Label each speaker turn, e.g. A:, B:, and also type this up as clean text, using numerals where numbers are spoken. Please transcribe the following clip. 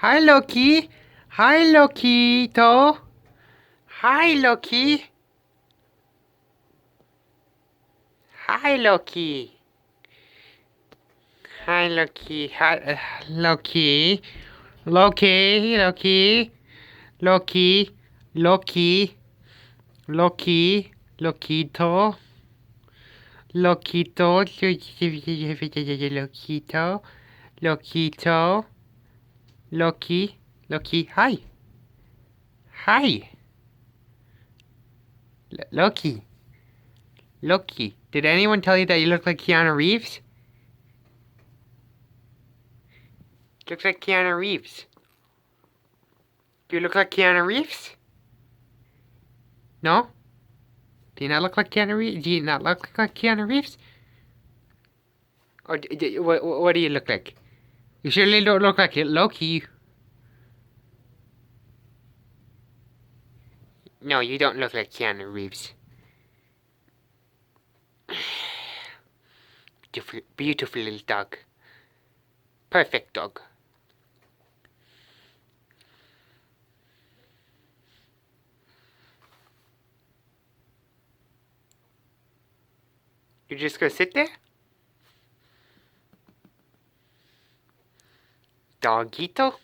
A: Hi, Loki. Hi, Lokito. Hi, Loki. Hi, Loki. Hi, Loki. Hi, Loki. Loki. Loki. Loki. Loki. Loki. Lokito. Lokito. Lokito. Lokito. Loki. Loki. Hi. Hi. Loki. Loki. Did anyone tell you that you look like Keanu Reeves? Looks like Keanu Reeves. Do you look like Keanu Reeves? No? Do you not look like Keanu Reeves? Do you not look like Keanu Reeves? Or what do you look like? You surely don't look like it, Loki. No, you don't look like Keanu Reeves. Beautiful, beautiful little dog. Perfect dog. You're just gonna sit there? Dogito?